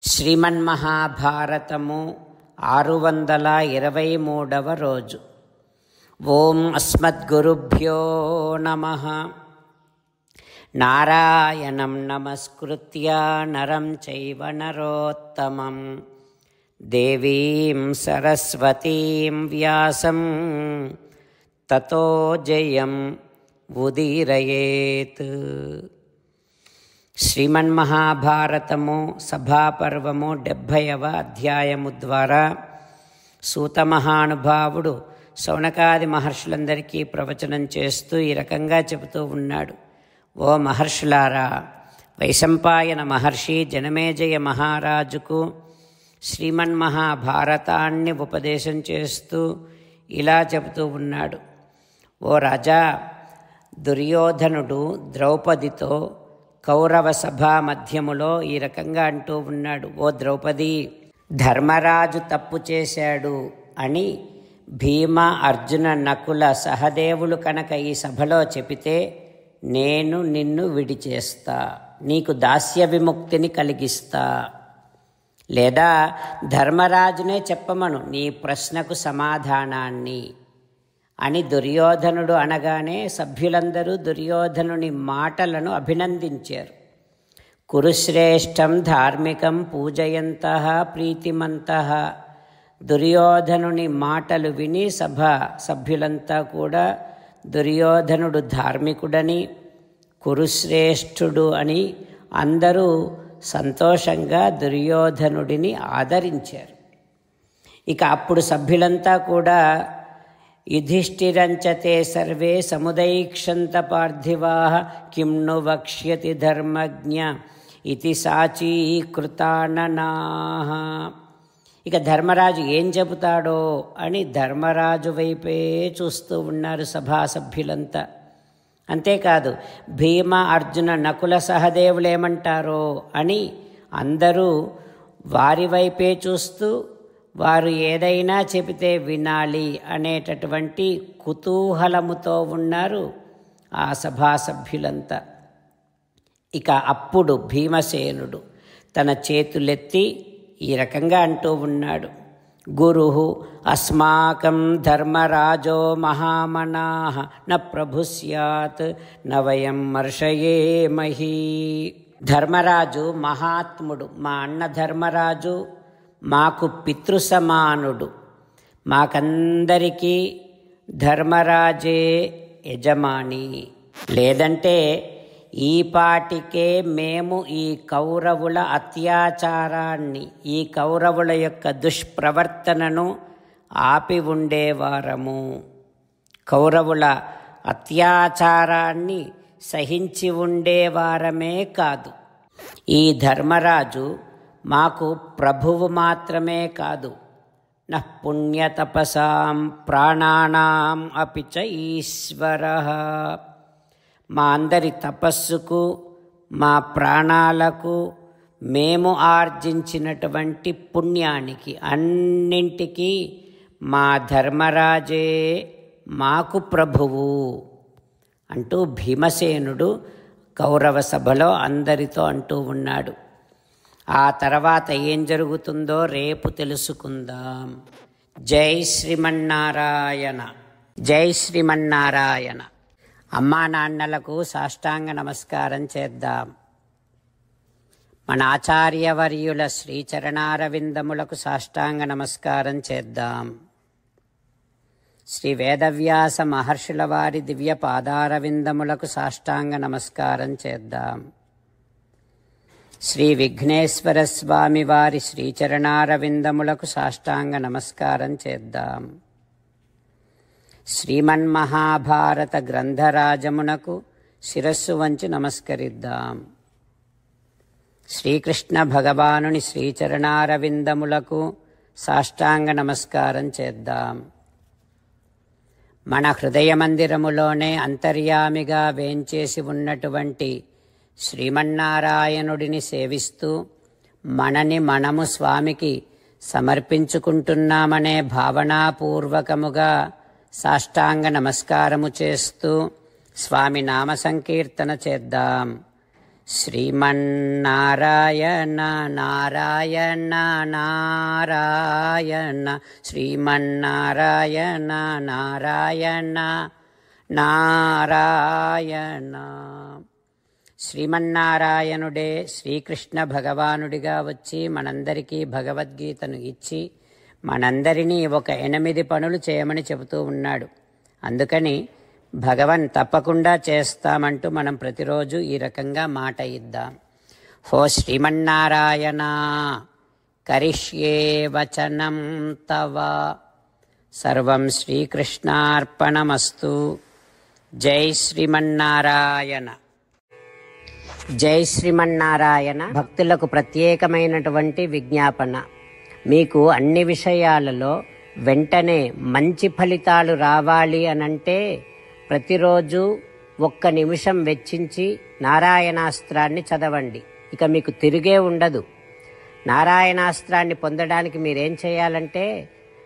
శ్రీమన్మహాభారతము 623వ రోజు. ఓం అస్మద్గురుభ్యో నమః. నారాయణం నమస్కృత్య నరం చైవ నరోత్తమం దేవీం సరస్వతీం వ్యాసం తతో జయం ఉదీరయేత్. శ్రీమన్మహాభారతము సభాపర్వము 70వ అధ్యాయము ద్వారా సూతమహానుభావుడు శౌనకాది మహర్షులందరికీ ప్రవచనం చేస్తూ ఈ రకంగా చెబుతూ ఉన్నాడు. ఓ మహర్షులారా, వైశంపాయన మహర్షి జనమేజయ మహారాజుకు శ్రీమన్మహాభారతాన్ని ఉపదేశం చేస్తూ ఇలా చెబుతూ ఉన్నాడు. ఓ రాజా, దుర్యోధనుడు ద్రౌపదితో కౌరవ సభా మధ్యములో ఈ రకంగా అంటూ ఉన్నాడు. ఓ ద్రౌపది, ధర్మరాజు తప్పు చేశాడు అని భీమ, అర్జున, నకుల, సహదేవులు కనుక ఈ సభలో చెబితే నేను నిన్ను విడిచేస్తా, నీకు దాస్య విముక్తిని కలిగిస్తా. లేదా ధర్మరాజునే చెప్పమను నీ ప్రశ్నకు సమాధానాన్ని అని దుర్యోధనుడు అనగానే సభ్యులందరూ దుర్యోధనుని మాటలను అభినందించారు. కురుశ్రేష్టం ధార్మికం పూజయంతః ప్రీతిమంతః. దుర్యోధనుని మాటలు విని సభ్యులంతా కూడా దుర్యోధనుడు ధార్మికుడని, కురుశ్రేష్ఠుడు అని అందరూ సంతోషంగా దుర్యోధనుడిని ఆదరించారు. ఇక అప్పుడు సభ్యులంతా కూడా యుధిష్ఠిరంచతే సర్వే సముదైక్షంత పార్థివాః కిం ను వక్ష్యతి ధర్మజ్ఞ ఇతి సాచీకృతాననాః. ఇక ధర్మరాజు ఏం చెబుతాడో అని ధర్మరాజు వైపే చూస్తూ ఉన్నారు సభాసభ్యులంతా. అంతేకాదు భీమ, అర్జున, నకుల, సహదేవులు ఏమంటారో అని అందరూ వారి వైపే చూస్తూ వారు ఏదైనా చెబితే వినాలి అనేటటువంటి కుతూహలముతో ఉన్నారు ఆ సభాసభ్యులంతా. ఇక అప్పుడు భీమసేనుడు తన చేతులెత్తి ఈ రకంగా అంటూ ఉన్నాడు. గురుః అస్మాకం ధర్మరాజో మహామనాః న ప్రభు స్యాత్ న వయం మర్షయేమహి. ధర్మరాజు మహాత్ముడు. మా అన్న ధర్మరాజు మాకు పితృసమానుడు. మాకందరికీ ధర్మరాజే యజమాని. లేదంటే ఈ పాటికే మేము ఈ కౌరవుల అత్యాచారాన్ని, ఈ కౌరవుల యొక్క దుష్ప్రవర్తనను ఆపి ఉండేవారము. కౌరవుల అత్యాచారాన్ని సహించి ఉండేవారమే కాదు, ఈ ధర్మరాజు మాకు ప్రభువు మాత్రమే కాదు, న పుణ్యతపసాం ప్రాణానాం అపి చ ఈశ్వరః. మా అందరి తపస్సుకు, మా ప్రాణాలకు, మేము ఆర్జించినటువంటి పుణ్యానికి అన్నింటికీ మా ధర్మరాజే మాకు ప్రభువు అంటూ భీమసేనుడు కౌరవ సభలో అందరితో అంటూ ఉన్నాడు. ఆ తర్వాత ఏం జరుగుతుందో రేపు తెలుసుకుందాం. జై శ్రీమన్నారాయణ, జై శ్రీమన్నారాయణ. అమ్మా నాన్నలకు సాష్టాంగ నమస్కారం చేద్దాం. మన ఆచార్యవర్యుల శ్రీచరణారవిందములకు సాష్టాంగ నమస్కారం చేద్దాం. శ్రీ వేదవ్యాస మహర్షుల వారి దివ్య పాదారవిందములకు సాష్టాంగ నమస్కారం చేద్దాం. శ్రీ విఘ్నేశ్వర స్వామి వారి శ్రీచరణారవిందములకు సాష్టాంగ నమస్కారం చేద్దాం. శ్రీమన్మహాభారత గ్రంథరాజమునకు శిరస్సు వంచి నమస్కరిద్దాం. శ్రీకృష్ణ భగవానుని శ్రీచరణారవిందములకు సాష్టాంగ నమస్కారం చేద్దాం. మన హృదయ మందిరములోనే అంతర్యామిగా వేంచేసి ఉన్నటువంటి శ్రీమన్నారాయణుడిని సేవిస్తూ మనని మనము స్వామికి సమర్పించుకుంటున్నామనే భావనాపూర్వకముగా సాష్టాంగ నమస్కారము చేస్తూ స్వామి నామ సంకీర్తన చేద్దాం. శ్రీమన్నారాయణ నారాయణ నారాయణ శ్రీమన్నారాయణ నారాయణ నారాయణ. శ్రీమన్నారాయణుడే శ్రీకృష్ణ భగవానుడిగా వచ్చి మనందరికీ భగవద్గీతను ఇచ్చి మనందరినీ ఒక 8 పనులు చేయమని చెబుతూ ఉన్నాడు. అందుకని భగవన్ తప్పకుండా చేస్తామంటూ మనం ప్రతిరోజు ఈ రకంగా మాట ఇద్దాం. హో శ్రీమన్నారాయణ కరిష్యే వచనం తవ సర్వం శ్రీకృష్ణార్పణమస్తు. జై శ్రీమన్నారాయణ. జై శ్రీమన్నారాయణ. భక్తులకు ప్రత్యేకమైనటువంటి విజ్ఞాపన. మీకు అన్ని విషయాలలో వెంటనే మంచి ఫలితాలు రావాలి అనంటే ప్రతిరోజు 1 నిమిషం వెచ్చించి నారాయణాస్త్రాన్ని చదవండి. ఇక మీకు తిరిగే ఉండదు. నారాయణాస్త్రాన్ని పొందడానికి మీరేం చేయాలంటే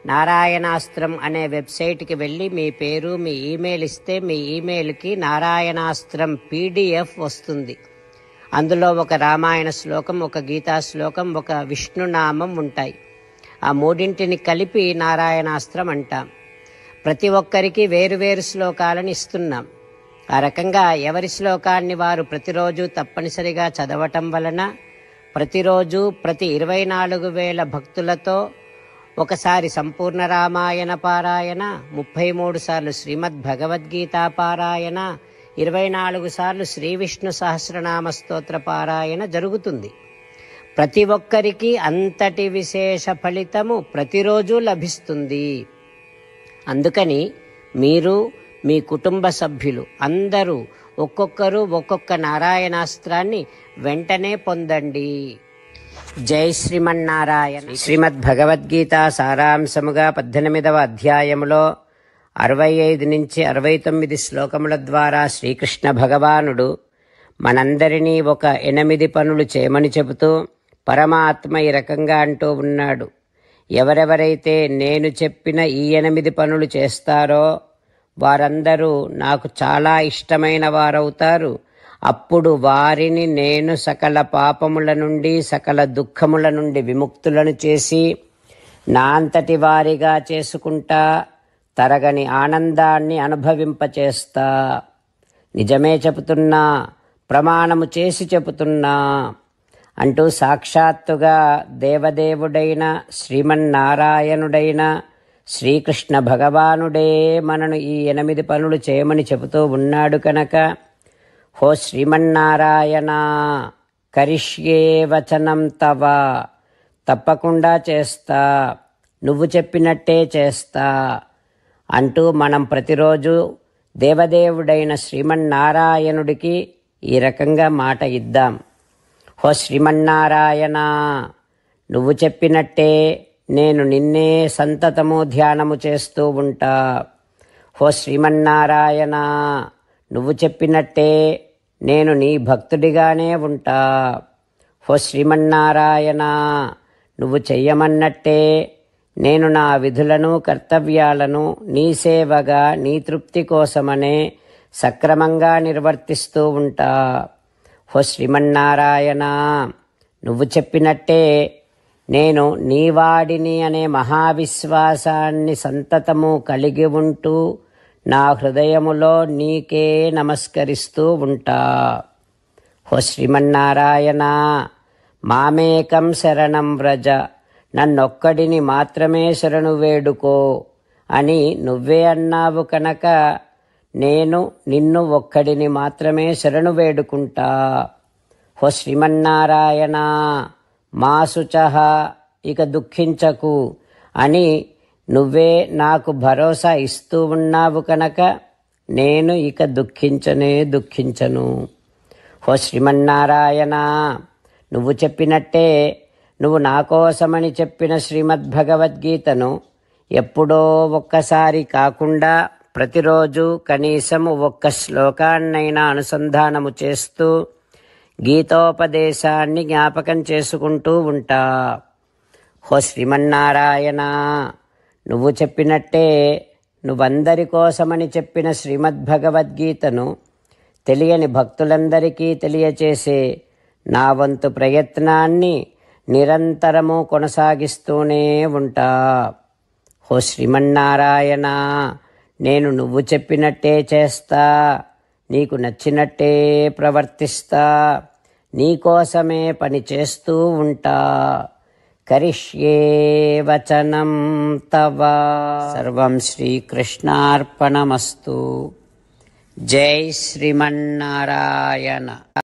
నారాయణాస్త్రం అనే వెబ్సైట్కి వెళ్ళి మీ పేరు మీ ఈమెయిల్ ఇస్తే మీ ఈమెయిల్కి నారాయణాస్త్రం PDF వస్తుంది. అందులో ఒక రామాయణ శ్లోకం, ఒక గీతా శ్లోకం, ఒక విష్ణునామం ఉంటాయి. ఆ 3 కలిపి నారాయణాస్త్రం అంటాం. ప్రతి ఒక్కరికి వేరువేరు శ్లోకాలను ఇస్తున్నాం. ఆ రకంగా ఎవరి శ్లోకాన్ని వారు ప్రతిరోజు తప్పనిసరిగా చదవటం వలన ప్రతిరోజు ప్రతి 24,000 భక్తులతో ఒకసారి సంపూర్ణ రామాయణ పారాయణ, 33 సార్లు శ్రీమద్ భగవద్గీత పారాయణ, 24 సార్లు శ్రీ విష్ణు సహస్రనామ స్తోత్ర పారాయణ జరుగుతుంది. ప్రతి ఒక్కరికి అంతటి విశేష ఫలితము ప్రతిరోజు లభిస్తుంది. అందుకని మీరు మీ కుటుంబ సభ్యులు అందరూ ఒక్కొక్కరు ఒక్కొక్క నారాయణాస్త్రాన్ని వెంటనే పొందండి. జై శ్రీమన్నారాయణ. శ్రీమద్ భగవద్గీత సారాంశముగా 18వ అధ్యాయములో 65 నుంచి 69 శ్లోకముల ద్వారా శ్రీకృష్ణ భగవానుడు మనందరినీ ఒక 8 పనులు చేయమని చెబుతూ పరమాత్మ ఈ రకంగా అంటూ ఉన్నాడు. ఎవరెవరైతే నేను చెప్పిన ఈ 8 పనులు చేస్తారో వారందరూ నాకు చాలా ఇష్టమైన వారవుతారు. అప్పుడు వారిని నేను సకల పాపముల నుండి సకల దుఃఖముల నుండి విముక్తులను చేసి నా అంతటి వారిగా చేసుకుంటా, తరగని ఆనందాన్ని అనుభవింపచేస్తా. నిజమే చెబుతున్నా, ప్రమాణము చేసి చెబుతున్నా అంటూ సాక్షాత్తుగా దేవదేవుడైన శ్రీమన్నారాయణుడైన శ్రీకృష్ణ భగవానుడే మనను ఈ 8 పనులు చేయమని చెబుతూ ఉన్నాడు కనుక హో శ్రీమన్నారాయణ కరిష్యే వచనం తవ తప్పకుండా చేస్తా, నువ్వు చెప్పినట్టే చేస్తా అంటూ మనం ప్రతిరోజు దేవదేవుడైన శ్రీమన్నారాయణుడికి ఈ రకంగా మాట ఇద్దాం. హో శ్రీమన్నారాయణ నువ్వు చెప్పినట్టే నేను నిన్నే సంతతము ధ్యానము చేస్తూ ఉంటా. హో శ్రీమన్నారాయణ నువ్వు చెప్పినట్టే నేను నీ భక్తుడిగానే ఉంటా. హో శ్రీమన్నారాయణ నువ్వు చెయ్యమన్నట్టే నేను నా విధులను కర్తవ్యాలను నీ సేవగా నీ తృప్తి కోసమనే సక్రమంగా నిర్వర్తిస్తూ ఉంటా. హో శ్రీమన్నారాయణ నువ్వు చెప్పినట్టే నేను నీవాడిని అనే మహావిశ్వాసాన్ని సంతతము కలిగి ఉంటూ నా హృదయములో నీకే నమస్కరిస్తూ ఉంటా. హో శ్రీమన్నారాయణ మామేకం శరణం వ్రజ నన్నొక్కడిని మాత్రమే శరణు వేడుకో అని నువ్వే అన్నావు కనుక నేను నిన్ను ఒక్కడిని మాత్రమే శరణు వేడుకుంటా. హో శ్రీమన్నారాయణ మా శుచః ఇక దుఃఖించకు అని నువ్వే నాకు భరోసా ఇస్తూ ఉన్నావు కనుక నేను ఇక దుఃఖించను. హో శ్రీమన్నారాయణ నువ్వు చెప్పినట్టే నువ్వు నా కోసమని చెప్పిన శ్రీమద్భగవద్గీతను ఎప్పుడో ఒక్కసారి కాకుండా ప్రతిరోజు కనీసము 1 శ్లోకాన్నైనా అనుసంధానము చేస్తూ గీతోపదేశాన్ని జ్ఞాపకం చేసుకుంటూ ఉంటా. హో శ్రీమన్నారాయణ నువ్వు చెప్పినట్టే నువ్వందరి కోసమని చెప్పిన శ్రీమద్భగవద్గీతను తెలియని భక్తులందరికీ తెలియచేసే నా వంతు ప్రయత్నాన్ని నిరంతరము కొనసాగిస్తూనే ఉంటా. ఓ శ్రీమన్నారాయణ, నేను నువ్వు చెప్పినట్టే చేస్తా, నీకు నచ్చినట్టే ప్రవర్తిస్తా, నీకోసమే పని చేస్తూ ఉంటా. కరిష్యే వచనం తవ. సర్వం శ్రీకృష్ణార్పణమస్తు. జై శ్రీమన్నారాయణ.